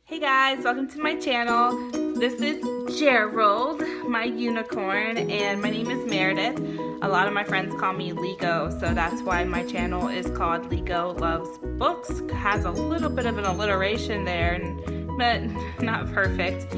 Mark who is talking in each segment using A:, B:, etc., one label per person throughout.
A: Hey guys, welcome to my channel. This is Gerald, my unicorn, and my name is Meredith. A lot of my friends call me Lego, so that's why my channel is called Lego Loves Books. Has a little bit of an alliteration there, but not perfect.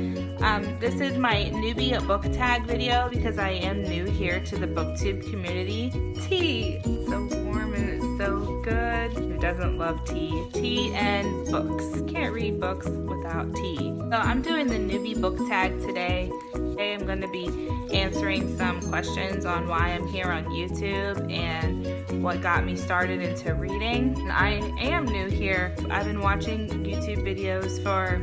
A: This is my newbie book tag video because I am new here to the Booktube community. Tea! It's so warm and it's so good. Who doesn't love tea? Tea and books. Can't read books without tea. So I'm doing the newbie book tag today. Today I'm going to be answering some questions on why I'm here on YouTube and what got me started into reading. And I am new here. I've been watching YouTube videos for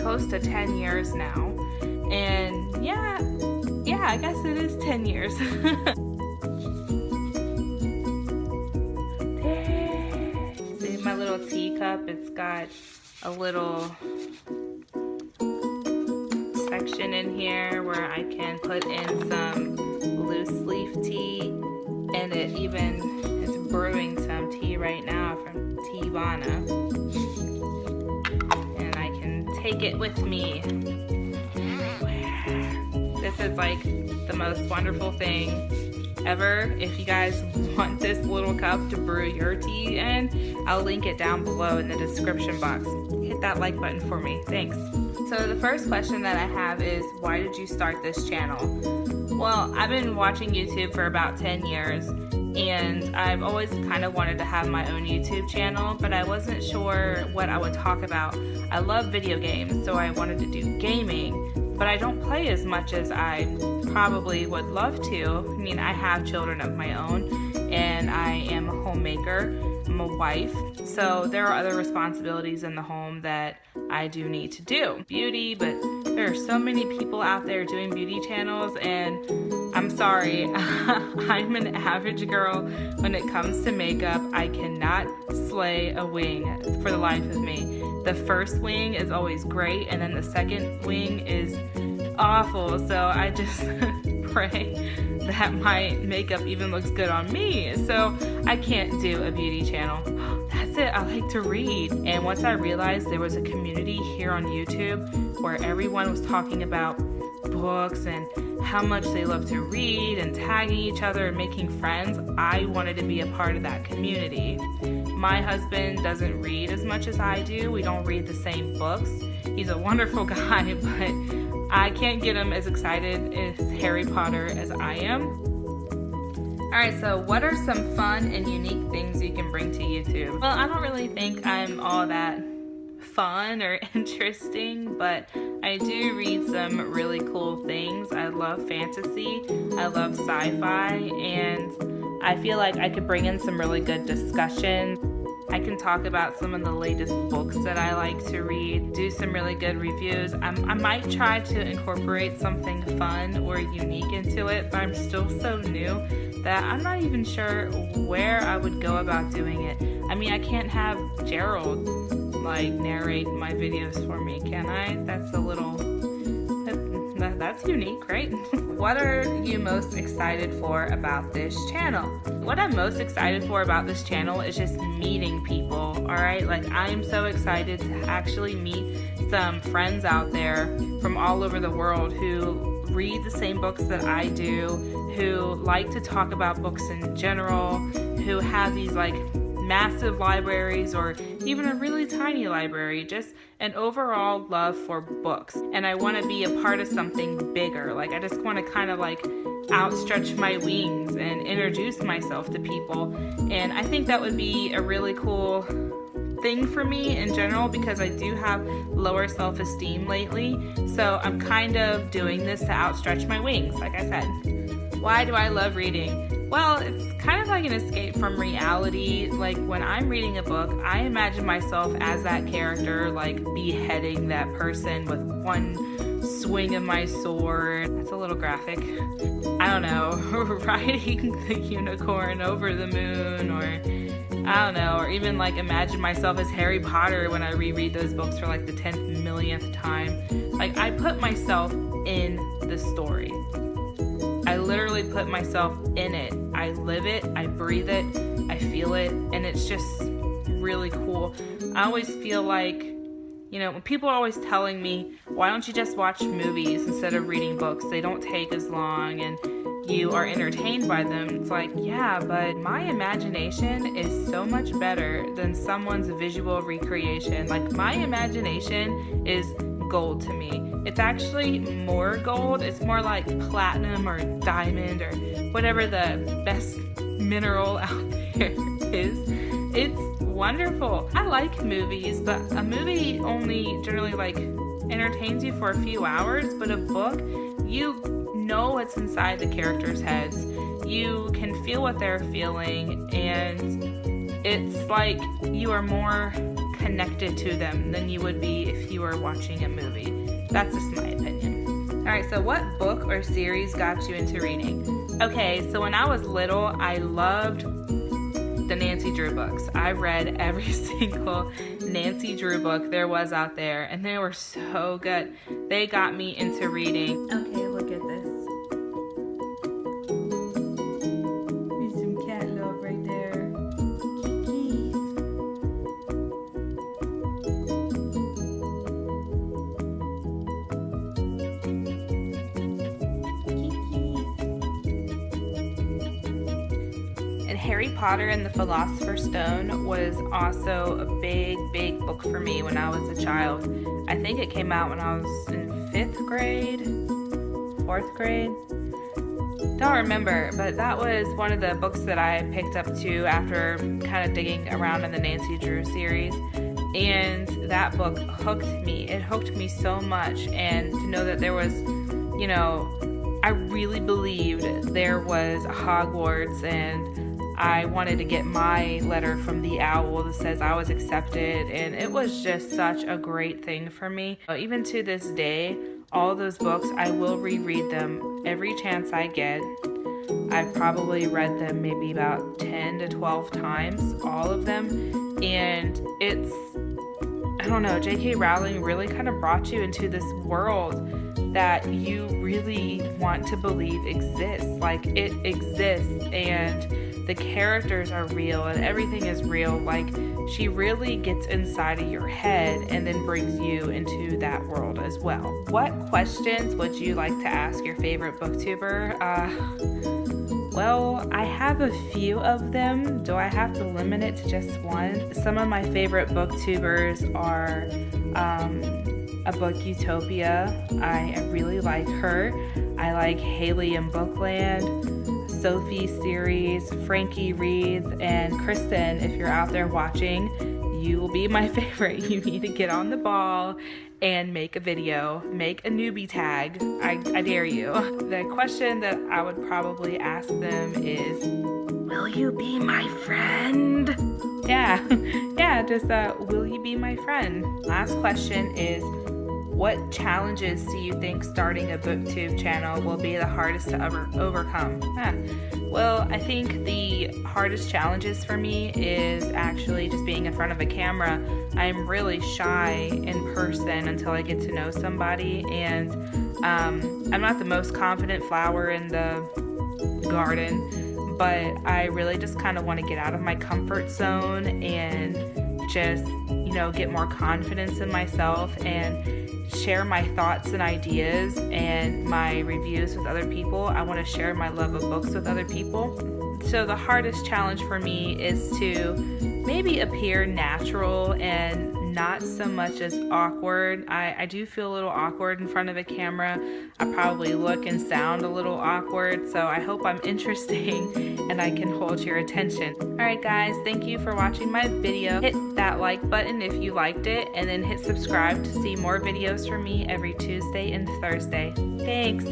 A: close to 10 years now. And yeah, I guess it is 10 years. See my little teacup, it's got a little section in here where I can put in some loose leaf tea, and it even is brewing some tea right now from Teavana, and I can take it with me everywhere. This is like the most wonderful thing ever. If you guys want this little cup to brew your tea in, I'll link it down below in the description box. Hit that like button for me, thanks. So the first question that I have is, why did you start this channel? Well, I've been watching YouTube for about 10 years, and I've always kind of wanted to have my own YouTube channel, but I wasn't sure what I would talk about. I love video games, so I wanted to do gaming, but I don't play as much as I probably would love to. I mean, I have children of my own, and I am a homemaker. I'm a wife, so there are other responsibilities in the home that I do need to do. Beauty, but there are so many people out there doing beauty channels, and I'm sorry, I'm an average girl when it comes to makeup. I cannot slay a wing for the life of me. The first wing is always great, and then the second wing is awful, so I just pray that my makeup even looks good on me. So I can't do a beauty channel. That's it, I like to read. And once I realized there was a community here on YouTube where everyone was talking about books and how much they love to read and tagging each other and making friends, I wanted to be a part of that community. My husband doesn't read as much as I do. We don't read the same books. He's a wonderful guy, but I can't get him as excited as Harry Potter as I am. Alright, so what are some fun and unique things you can bring to YouTube? Well, I don't really think I'm all that fun or interesting, but I do read some really cool things. I love fantasy, I love sci-fi, and I feel like I could bring in some really good discussions. I can talk about some of the latest books that I like to read, do some really good reviews. I might try to incorporate something fun or unique into it, but I'm still so new that I'm not even sure where I would go about doing it. I mean, I can't have Gerald like narrate my videos for me, can I? That's a little, that's unique, right? What are you most excited for about this channel? What I'm most excited for about this channel is just meeting people, alright? Like, I am so excited to actually meet some friends out there from all over the world who read the same books that I do, who like to talk about books in general, who have these like massive libraries or even a really tiny library, just an overall love for books. And I want to be a part of something bigger. Like, I just want to kind of like outstretch my wings and introduce myself to people. And I think that would be a really cool thing for me in general, because I do have lower self-esteem lately. So I'm kind of doing this to outstretch my wings, like I said. Why do I love reading? Well, it's kind of like an escape from reality. Like, when I'm reading a book, I imagine myself as that character, like beheading that person with one swing of my sword. That's a little graphic. I don't know, riding the unicorn over the moon, or I don't know, or even like imagine myself as Harry Potter when I reread those books for like the 10th millionth time. Like, I put myself in the story. I literally put myself in it. I live it, I breathe it, I feel it, and it's just really cool. I always feel like You know, when people are always telling me, why don't you just watch movies instead of reading books? They don't take as long and you are entertained by them. It's like, yeah, but my imagination is so much better than someone's visual recreation. Like, my imagination is gold to me. It's actually more gold. It's more like platinum or diamond or whatever the best mineral out there is. It's wonderful. I like movies, but a movie only generally like entertains you for a few hours, but a book, you know what's inside the characters' heads. You can feel what they're feeling, and it's like you are more connected to them than you would be if you were watching a movie. That's just my opinion. Alright, so what book or series got you into reading? Okay, so when I was little, I loved the Nancy Drew books. I read every single Nancy Drew book there was out there, and they were so good. They got me into reading. Okay, look at this. There's some cat love right there. Kikis. Harry Potter and the Philosopher's Stone was also a big book for me when I was a child. I think it came out when I was in 5th grade, 4th grade. Don't remember, but that was one of the books that I picked up too after kind of digging around in the Nancy Drew series. And that book hooked me. It hooked me so much, and to know that there was, you know, I really believed there was Hogwarts, and I wanted to get my letter from the owl that says I was accepted, and it was just such a great thing for me. Even to this day, all those books, I will reread them every chance I get. I've probably read them maybe about 10 to 12 times, all of them, and it's, I don't know, J.K. Rowling really kind of brought you into this world that you really want to believe exists. Like, it exists, and the characters are real, and everything is real. Like, she really gets inside of your head and then brings you into that world as well. What questions would you like to ask your favorite booktuber? Well, I have a few of them. Do I have to limit it to just one? Some of my favorite booktubers are abookutopia. I really like her. I like Hailey and Bookland, Sophies Series, FrankieReads, and KRISTEN. If you're out there watching, you will be my favorite. You need to get on the ball and make a video. Make a newbie tag. I dare you. The question that I would probably ask them is, will you be my friend? Yeah, just will you be my friend? Last question is, what challenges do you think starting a booktube channel will be the hardest to ever overcome? Well, I think the hardest challenges for me is actually just being in front of a camera. I'm really shy in person until I get to know somebody, and I'm not the most confident flower in the garden, but I really just kind of want to get out of my comfort zone and just, you know, get more confidence in myself and share my thoughts and ideas and my reviews with other people. I want to share my love of books with other people. So the hardest challenge for me is to maybe appear natural and not so much as awkward. I do feel a little awkward in front of a camera. I probably look and sound a little awkward, so I hope I'm interesting and I can hold your attention. Alright guys, thank you for watching my video. Hit that like button if you liked it, and then hit subscribe to see more videos from me every Tuesday and Thursday. Thanks!